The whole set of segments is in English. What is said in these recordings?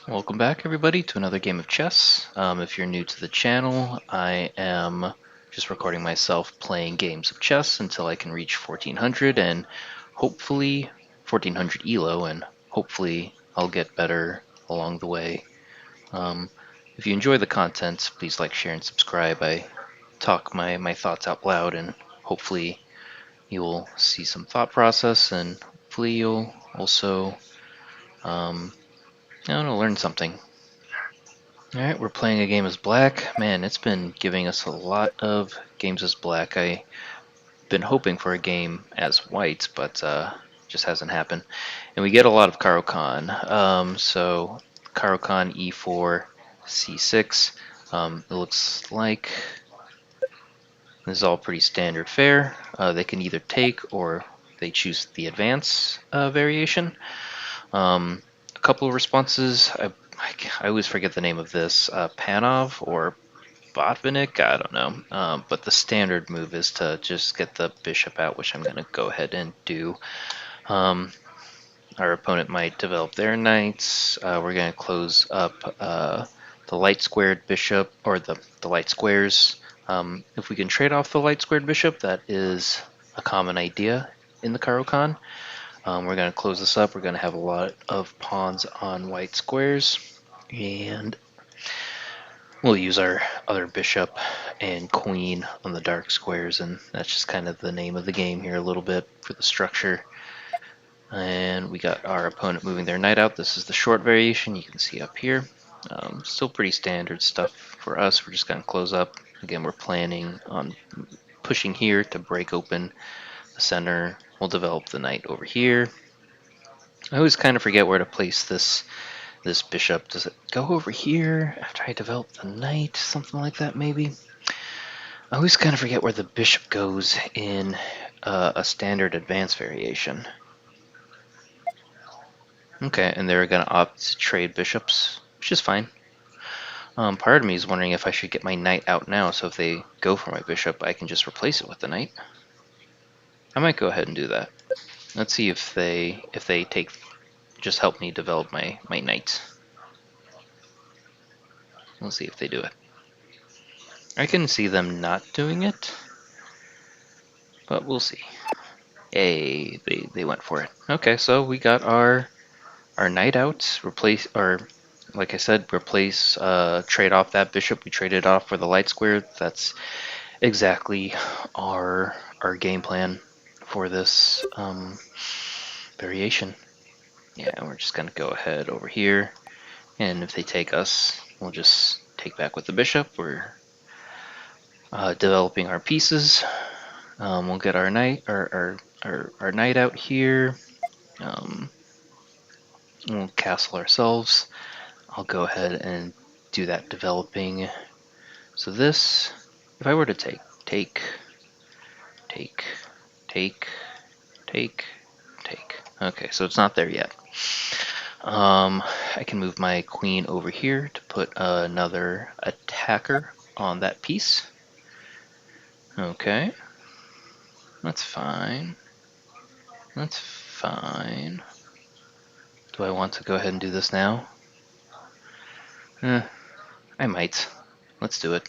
Welcome back, everybody, to another game of chess. If you're new to the channel, I am just recording myself playing games of chess until I can reach 1400 and hopefully 1400 ELO, and hopefully I'll get better along the way. Um, if you enjoy the content, please like, share, and subscribe. I talk my thoughts out loud, and hopefully you'll see some thought process, and hopefully you'll also I don't know, learn something. Alright, we're playing a game as black. Man, it's been giving us a lot of games as black. I've been hoping for a game as white, but just hasn't happened. And we get a lot of Caro Kann. So Caro Kann e4, c6. It looks like this is all pretty standard fare. They can either take or they choose the advance variation. A couple of responses. I always forget the name of this. Panov or Botvinnik, I don't know. But the standard move is to just get the bishop out, which I'm going to go ahead and do. Our opponent might develop their knights. We're going to close up the light squared bishop, or the light squares. If we can trade off the light squared bishop, that is a common idea in the Caro Kann. We're going to close this up. We're going to have a lot of pawns on white squares, and we'll use our other bishop and queen on the dark squares, and that's just kind of the name of the game here a little bit for the structure. And we got our opponent moving their knight out. This is the short variation you can see up here. Still pretty standard stuff for us. We're just going to close up. Again, we're planning on pushing here to break open the center. We'll develop the knight over here. I always kind of forget where to place this bishop. Does it go over here after I develop the knight? Something like that, maybe? I always kind of forget where the bishop goes in a standard advance variation. Okay, and they're going to opt to trade bishops, which is fine. Part of me is wondering if I should get my knight out now, so if they go for my bishop, I can just replace it with the knight. I might go ahead and do that. Let's see if they take, just help me develop my knight. We'll see if they do it. I can see them not doing it, but we'll see. Hey, they went for it. Okay, so we got our knight out. Replace, or like I said, replace, trade off that bishop. We traded off for the light square. That's exactly our game plan for this variation. Yeah, we're just gonna go ahead over here, and if they take us, we'll just take back with the bishop. We're developing our pieces. We'll get our knight, our knight out here. We'll castle ourselves. I'll go ahead and do that developing. So this, if I were to take. Okay, so it's not there yet. I can move my queen over here to put another attacker on that piece. Okay, that's fine. That's fine. Do I want to go ahead and do this now? I might. Let's do it.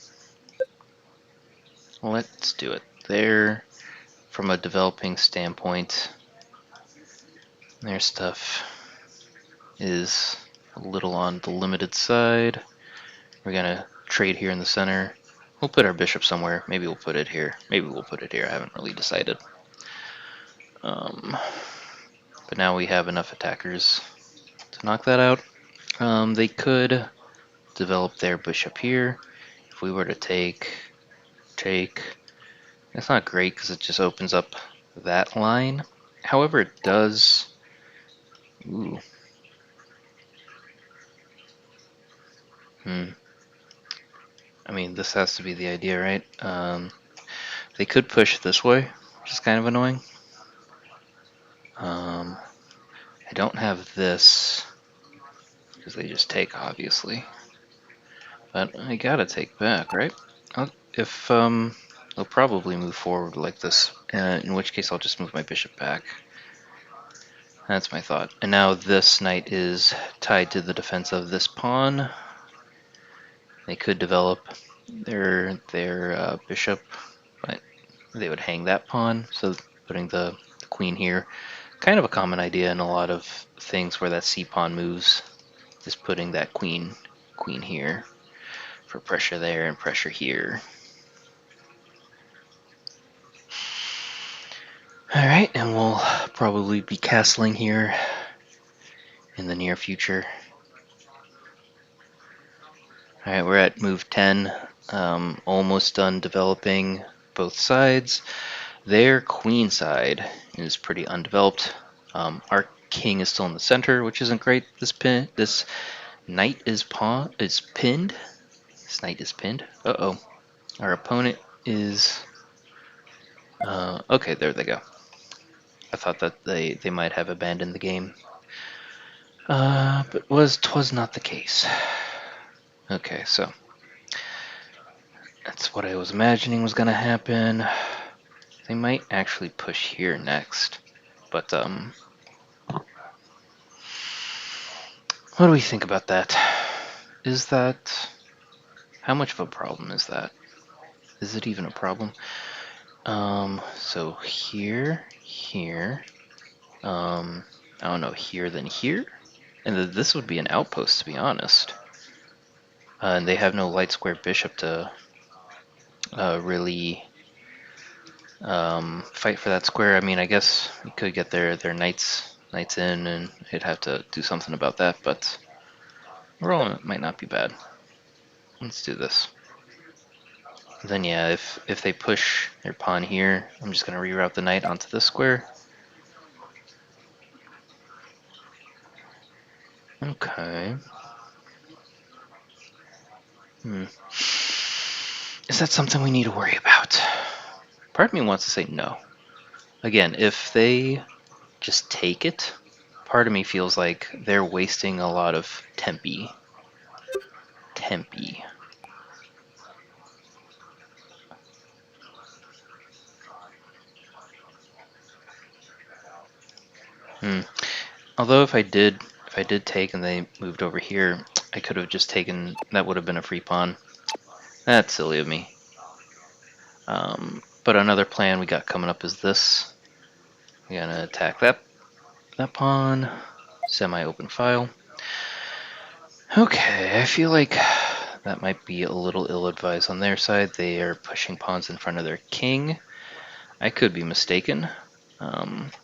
Let's do it. There, from a developing standpoint, their stuff is a little on the limited side. We're gonna trade here in the center. We'll put our bishop somewhere. Maybe we'll put it here. Maybe we'll put it here. I haven't really decided. But now we have enough attackers to knock that out. They could develop their bishop here. If we were to take, it's not great because it just opens up that line. However, it does. Ooh. I mean, this has to be the idea, right? They could push this way, which is kind of annoying. I don't have this because they just take, obviously. But I gotta take back, right? They'll probably move forward like this, in which case I'll just move my bishop back. That's my thought. And now this knight is tied to the defense of this pawn. They could develop their bishop, but they would hang that pawn. So putting the queen here, kind of a common idea in a lot of things where that c pawn moves. Just putting that queen here for pressure there and pressure here. Alright, and we'll probably be castling here in the near future. Alright, we're at move 10. Almost done developing both sides. Their queen side is pretty undeveloped. Our king is still in the center, which isn't great. This knight is pinned. This knight is pinned. Uh-oh. Our opponent is... okay, there they go. I thought that they might have abandoned the game. But twas not the case. Okay, so that's what I was imagining was gonna happen. They might actually push here next, but what do we think about that? Is that... how much of a problem is that? Is it even a problem? So here, I don't know, here then here? And this would be an outpost, to be honest. And they have no light square bishop to really fight for that square. I mean, I guess we could get their knights in, and they'd have to do something about that, but overall it might not be bad. Let's do this. Then yeah, if they push their pawn here, I'm just gonna reroute the knight onto this square. Okay. Is that something we need to worry about? Part of me wants to say no. Again, if they just take it, part of me feels like they're wasting a lot of tempi. Although if I did take and they moved over here, I could have just taken, that would have been a free pawn. That's silly of me. But another plan we got coming up is this. We're gonna attack that pawn, semi-open file. Okay, I feel like that might be a little ill-advised on their side. They are pushing pawns in front of their king. I could be mistaken.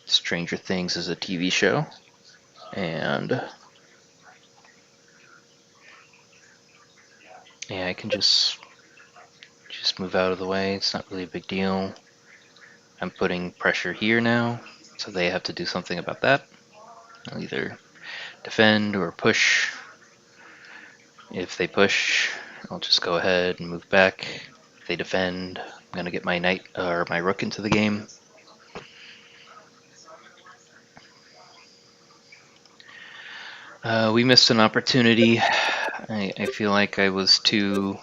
Stranger Things is a TV show, and yeah, I can just move out of the way. It's not really a big deal. I'm putting pressure here now, so they have to do something about that. I'll either defend or push. If they push, I'll just go ahead and move back. If they defend, I'm gonna get my knight or my rook into the game. We missed an opportunity. I feel like I was too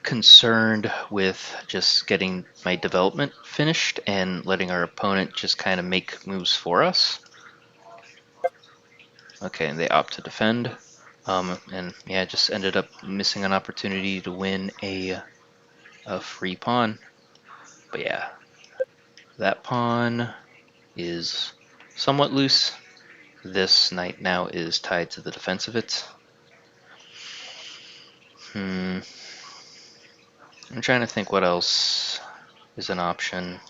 concerned with just getting my development finished and letting our opponent just kind of make moves for us. Okay, and they opt to defend. And yeah, just ended up missing an opportunity to win a free pawn. But yeah, that pawn is somewhat loose. This knight now is tied to the defense of it. I'm trying to think what else is an option.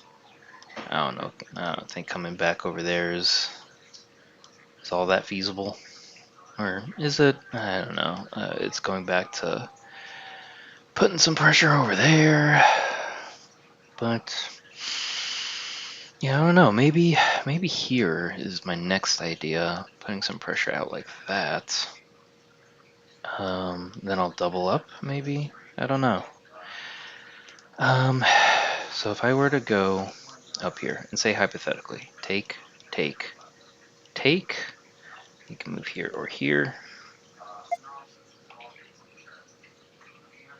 I don't know. I don't think coming back over there is all that feasible. Or is it? I don't know. It's going back to putting some pressure over there. But yeah, I don't know. Maybe here is my next idea. Putting some pressure out like that. Then I'll double up, maybe? I don't know. So if I were to go up here and say hypothetically, take, you can move here or here.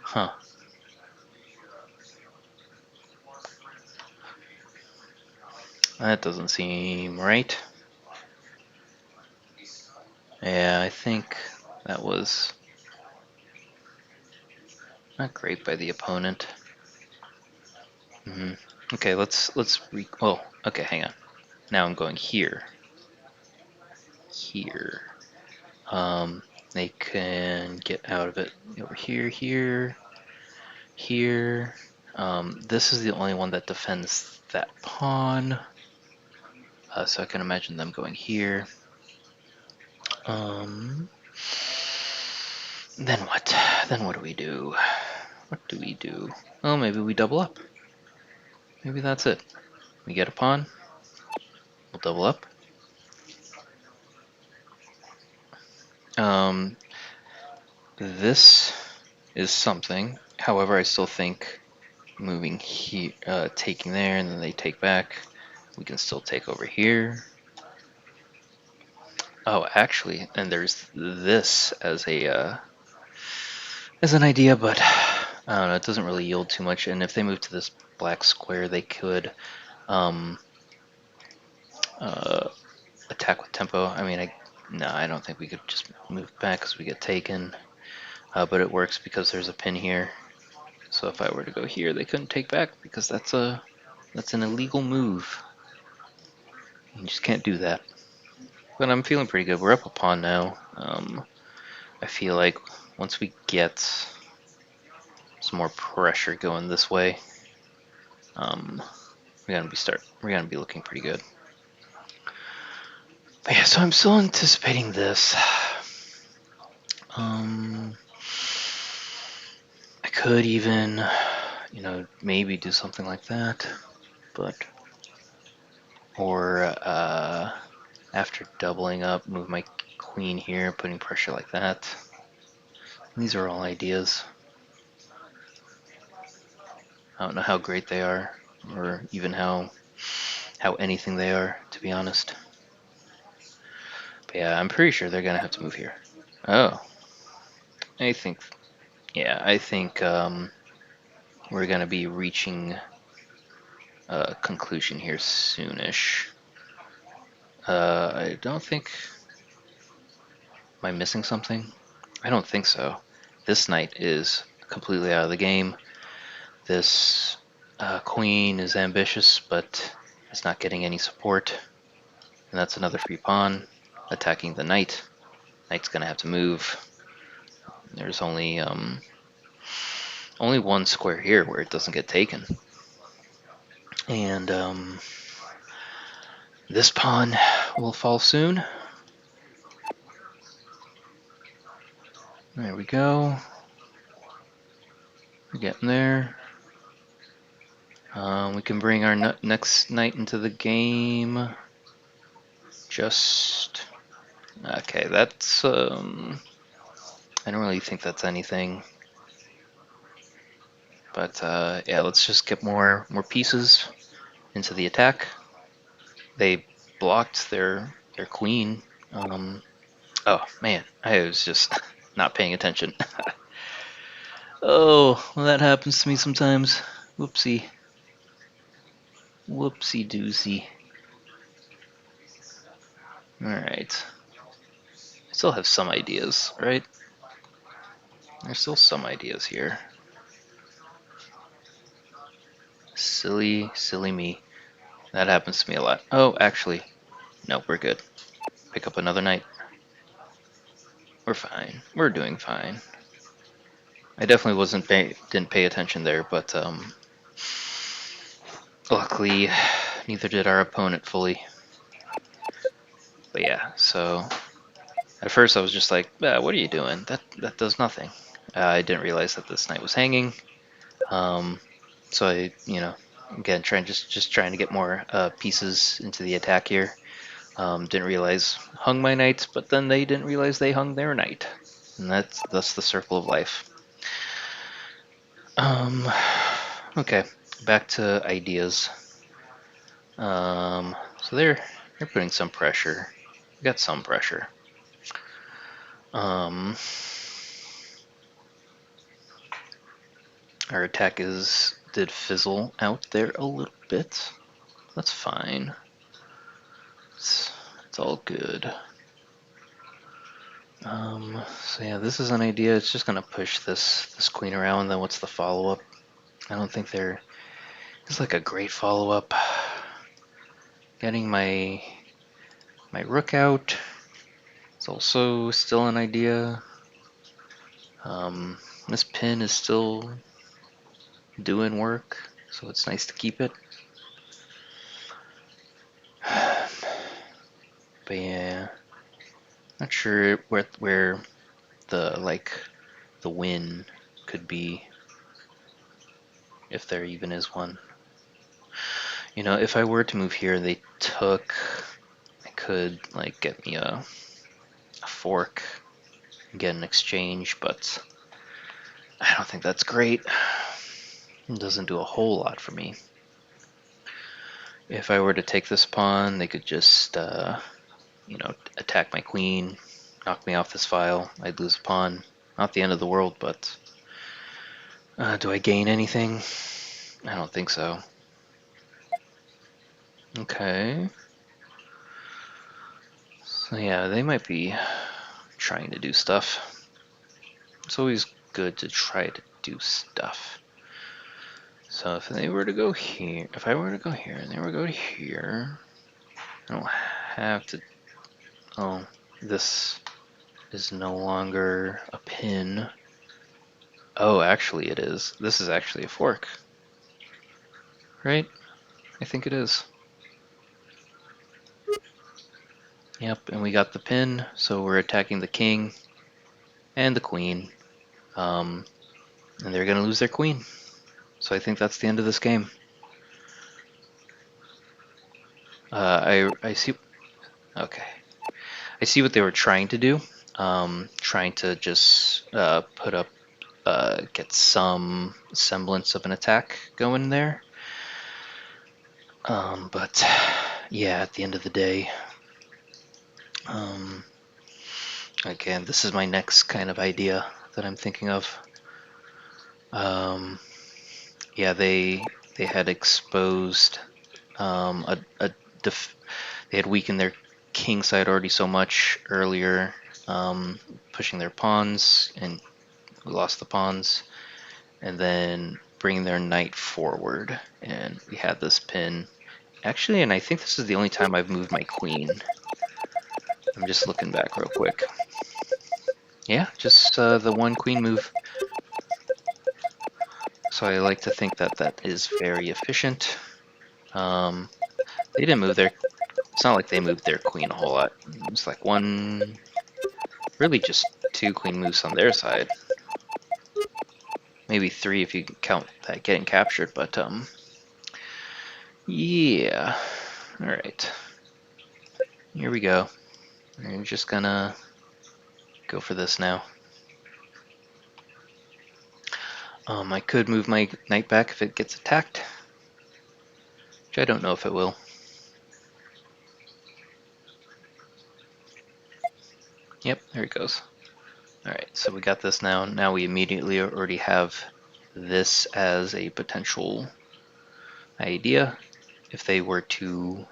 Huh. That doesn't seem right. Yeah, I think that was not great by the opponent. Okay, oh, okay, hang on. Now I'm going here. Here. They can get out of it over here, here. This is the only one that defends that pawn. So I can imagine them going here. Then what? Then what do we do? What do we do? Oh, maybe we double up. Maybe that's it. We get a pawn. We'll double up. This is something. However, I still think moving here, taking there, and then they take back. We can still take over here. Oh, actually, and there's this as an idea, but I don't know. It doesn't really yield too much. And if they move to this black square, they could attack with tempo. I mean, no, I don't think we could just move back because we get taken. But it works because there's a pin here. So if I were to go here, they couldn't take back because that's an illegal move. You just can't do that. But I'm feeling pretty good. We're up a pawn now. I feel like once we get some more pressure going this way, we're gonna be looking pretty good. But yeah, so I'm still anticipating this. I could even, maybe do something like that, but or after doubling up, move my queen here, putting pressure like that. These are all ideas. I don't know how great they are, or even how anything they are, to be honest. But yeah, I'm pretty sure they're gonna have to move here. Oh, I think, yeah, I think we're gonna be reaching a conclusion here soonish. I don't think. Am I missing something? I don't think so. This knight is completely out of the game. This queen is ambitious, but is not getting any support. And that's another free pawn attacking the knight. Knight's gonna have to move. There's only one square here where it doesn't get taken. And this pawn will fall soon. There we go. We're getting there. We can bring our next knight into the game. Just okay. That's I don't really think that's anything. But yeah, let's just get more pieces into the attack. They blocked their queen. Oh man, I was just not paying attention. Oh, well, that happens to me sometimes. Whoopsie. Whoopsie doozy. Alright. I still have some ideas, right? There's still some ideas here. Silly, silly me. That happens to me a lot. Oh, actually, no, we're good. Pick up another knight. We're fine. We're doing fine. I definitely didn't pay attention there, but luckily, neither did our opponent fully. But yeah, so at first I was just like, what are you doing? That does nothing. I didn't realize that this knight was hanging. So I, again, just trying to get more pieces into the attack here. Didn't realize hung my knight, but then they didn't realize they hung their knight, and that's the circle of life. Okay, back to ideas. So they're putting some pressure. We got some pressure. Our attack did fizzle out there a little bit. That's fine. all good. So yeah, this is an idea. It's just gonna push this queen around. Then what's the follow-up? I don't think there is like a great follow-up. Getting my rook out is also still an idea. This pin is still doing work, so it's nice to keep it. But yeah, not sure where the win could be, if there even is one. You know, if I were to move here, they took, I could like get me a fork and get an exchange, but I don't think that's great. It doesn't do a whole lot for me. If I were to take this pawn, they could just, you know, attack my queen, knock me off this file. I'd lose a pawn. Not the end of the world, but do I gain anything? I don't think so. Okay. So yeah, they might be trying to do stuff. It's always good to try to do stuff. So if they were to go here, if I were to go here and they were to go here, I don't have to. Oh, this is no longer a pin. Oh, actually it is. This is actually a fork. Right? I think it is. Yep, and we got the pin, so we're attacking the king and the queen. And they're gonna lose their queen. So I think that's the end of this game. I see. Okay, I see what they were trying to do. Trying to just put up, get some semblance of an attack going there. But yeah, at the end of the day, again, this is my next kind of idea that I'm thinking of. Yeah, they had exposed they had weakened their king side already so much earlier, pushing their pawns, and we lost the pawns, and then bringing their knight forward, and we had this pin. Actually, and I think this is the only time I've moved my queen. I'm just looking back real quick. Yeah, just the one queen move. So I like to think that that is very efficient. They didn't move their. It's not like they moved their queen a whole lot. It's like one, really just two queen moves on their side. Maybe three if you count that getting captured, but yeah. All right. Here we go. We're just gonna go for this now. I could move my knight back if it gets attacked, which I don't know if it will. Yep, there it goes. Alright, so we got this now. Now we immediately already have this as a potential idea. If they were to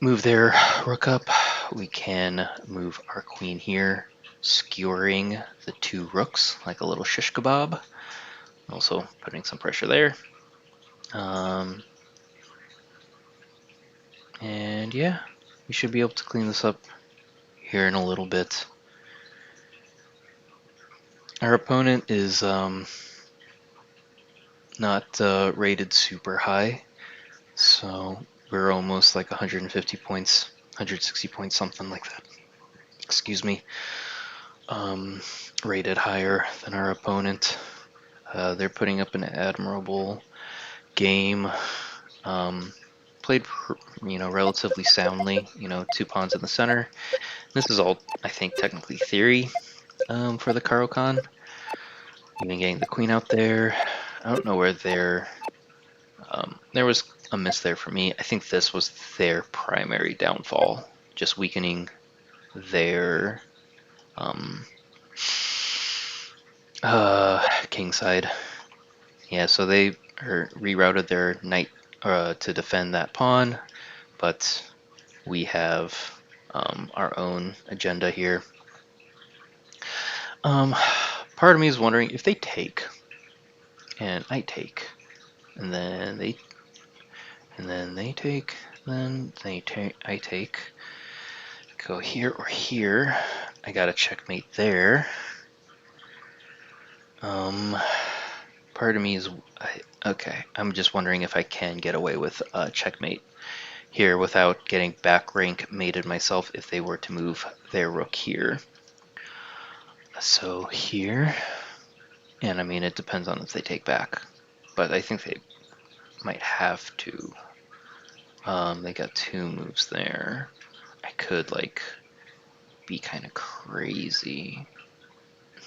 move their rook up, we can move our queen here, skewering the two rooks like a little shish kebab. Also putting some pressure there. And yeah, we should be able to clean this up here in a little bit. Our opponent is not rated super high, so we're almost like 150 points, 160 points, something like that. Excuse me. Rated higher than our opponent. They're putting up an admirable game. Played, relatively soundly. Two pawns in the center. This is all, I think, technically theory for the Caro Kann. Even getting the queen out there. I don't know where there was a miss there for me. I think this was their primary downfall, just weakening their king side. Yeah, so they rerouted their knight to defend that pawn, but we have our own agenda here. Part of me is wondering if they take, and I take, and then they take, then they take, I take, go here or here. I got a checkmate there. Part of me is, okay, I'm just wondering if I can get away with a checkmate here without getting back rank mated myself if they were to move their rook here. So here, and I mean, it depends on if they take back, but I think they might have to. They got 2 moves there. I could, like, be kind of crazy.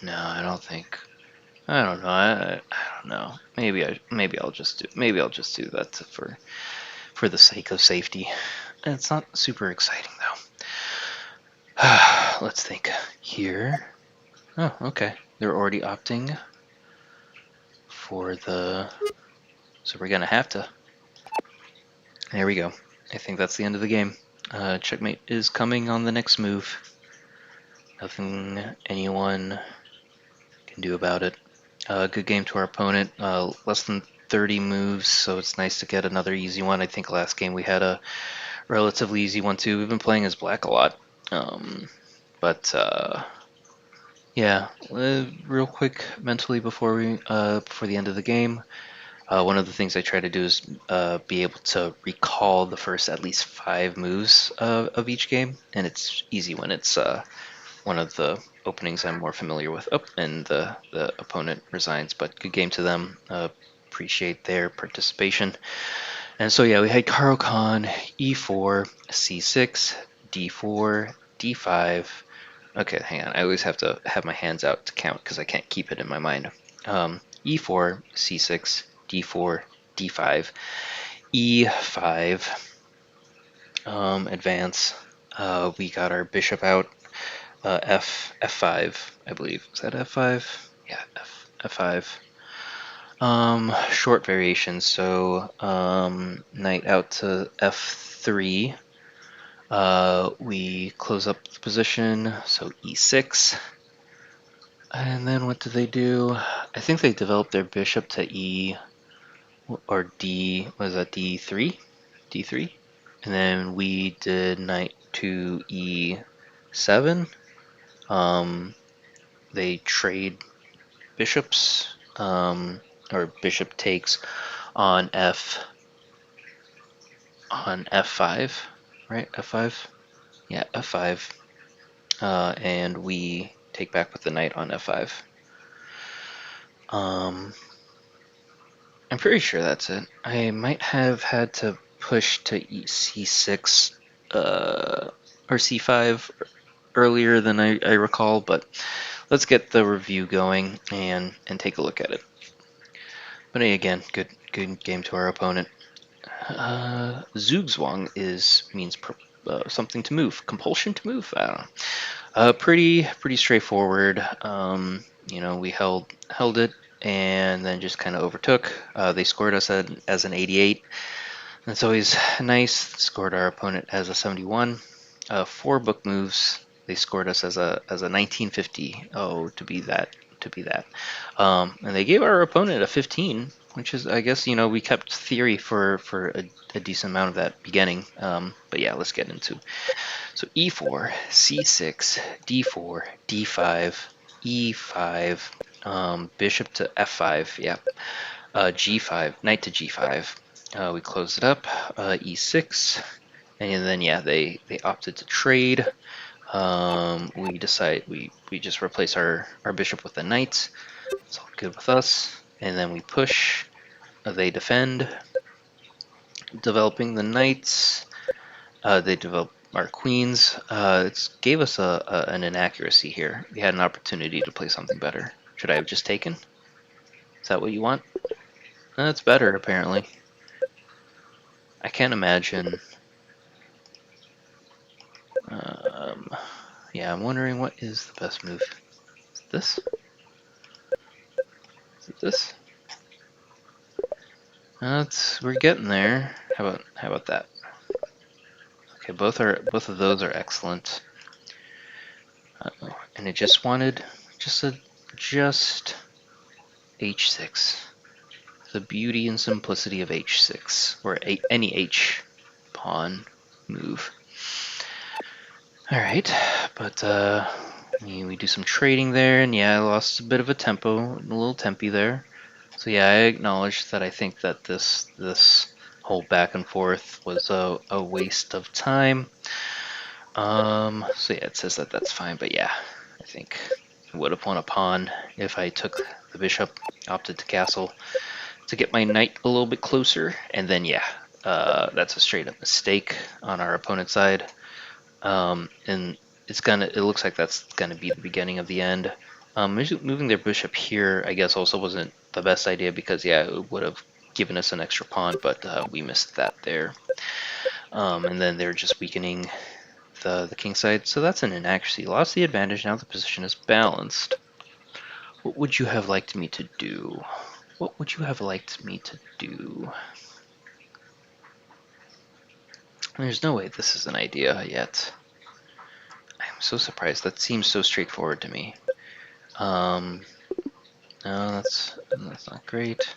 No, I don't think. I don't know. I don't know. Maybe I'll just do that for the sake of safety. It's not super exciting though. Let's think here. Oh, okay. They're already opting for the. So we're gonna have to. There we go. I think that's the end of the game. Checkmate is coming on the next move. Nothing anyone can do about it. Good game to our opponent. Less than 30 moves, so it's nice to get another easy one. I think last game we had a relatively easy one too. We've been playing as black a lot. But yeah, real quick mentally before the end of the game. One of the things I try to do is be able to recall the first at least 5 moves of each game, and it's easy when it's one of the openings I'm more familiar with. Oh, and the opponent resigns, but good game to them. Appreciate their participation. And so yeah, we had Caro Kann, e4, c6, d4, d5. Okay, hang on. I always have to have my hands out to count because I can't keep it in my mind. E4, c6, d4, d5, e5. Advance. We got our bishop out. F5, I believe. Is that F5? Yeah, F5. Short variation. So knight out to F3. We close up the position. So E6. And then what did they do? I think they developed their bishop to E or D. Was that D3? D3. And then we did knight to E7. They trade bishops, or bishop takes on F5, right? F5, yeah, F5, and we take back with the knight on F5. I'm pretty sure that's it. I might have had to push to C6 or C5 earlier than I recall, but let's get the review going and take a look at it. But again, good game to our opponent. Zugzwang means something to move, compulsion to move. I don't know. Pretty straightforward. We held it and then just kind of overtook. They scored us as an 88. That's always nice. Scored our opponent as a 71. 4 book moves. They scored us as a 1950. Oh, to be that. And they gave our opponent a 15, which is, I guess, we kept theory for a decent amount of that beginning. But yeah, let's get into. So E4, C6, D4, D5, E5, bishop to F5. Yeah. G5, knight to G5. We close it up. E6, and then yeah, they opted to trade. We decide we just replace our bishop with a knight. It's all good with us. And then we push. They defend, developing the knights. They develop our queens. It gave us an inaccuracy here. We had an opportunity to play something better. Should I have just taken? Is that what you want? That's better, apparently. I can't imagine. Yeah, I'm wondering what is the best move. Is it this? Is it this? We're getting there. How about that? Okay, both of those are excellent. And it just wanted just h6. The beauty and simplicity of h6, or any h pawn move. All right, but we do some trading there, and yeah, I lost a bit of a little tempy there. So yeah, I acknowledge that I think that this whole back and forth was a waste of time. So yeah, it says that that's fine, but yeah, I think I would have won a pawn if I took the bishop, opted to castle to get my knight a little bit closer, and then yeah, that's a straight up mistake on our opponent's side. And it looks like that's gonna be the beginning of the end. Moving their bishop here, I guess, also wasn't the best idea because yeah, it would have given us an extra pawn, but we missed that there. And then they're just weakening the king side, so that's an inaccuracy. Lost the advantage. Now the position is balanced. What would you have liked me to do? What would you have liked me to do? There's no way this is an idea yet. I'm so surprised. That seems so straightforward to me. No, that's not great.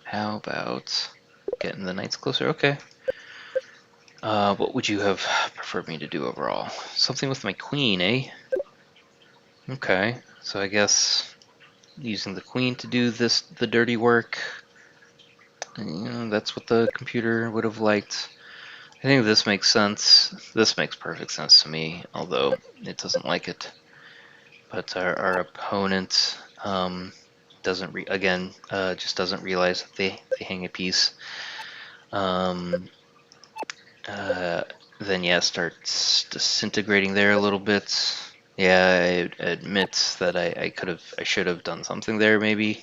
How about getting the knights closer? Okay. What would you have preferred me to do overall? Something with my queen, eh? Okay, so I guess using the queen to do the dirty work. You know, that's what the computer would have liked. I think this makes sense. This makes perfect sense to me, although it doesn't like it. But our opponent just doesn't realize that they hang a piece. Then yeah, starts disintegrating there a little bit. Yeah, I admit that I should have done something there maybe.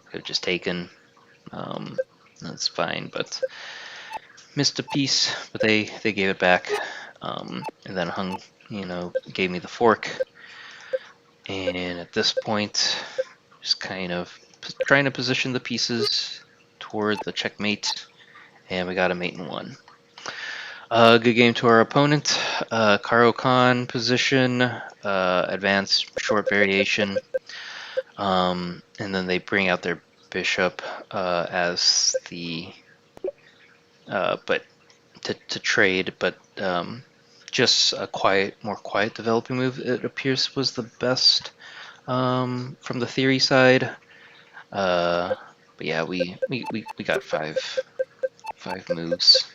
Could have just taken. That's fine, but missed a piece. But they gave it back, and then gave me the fork. And at this point, just kind of trying to position the pieces toward the checkmate, and we got a mate in one. Good game to our opponent. Caro Kann position, advance, short variation, and then they bring out their bishop as the but to trade, but just a more quiet developing move. It appears was the best from the theory side. But yeah, we got five moves.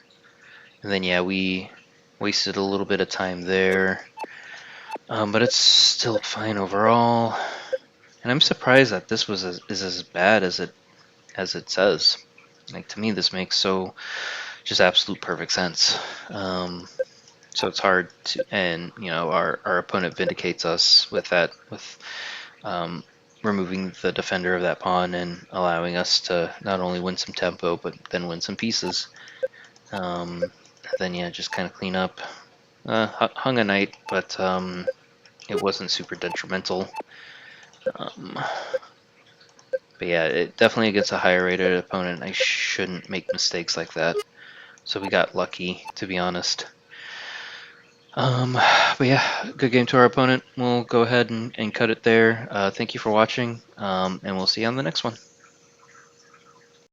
And then yeah, we wasted a little bit of time there, but it's still fine overall. And I'm surprised that this is as bad as it says. Like, to me, this makes just absolute perfect sense. So it's hard to, and our opponent vindicates us with that, with removing the defender of that pawn and allowing us to not only win some tempo but then win some pieces. Then yeah, just kind of clean up. Hung a knight, but it wasn't super detrimental. But yeah, it definitely against a higher rated opponent, I shouldn't make mistakes like that. So we got lucky, to be honest. But yeah, good game to our opponent. We'll go ahead and cut it there. Thank you for watching, and we'll see you on the next one.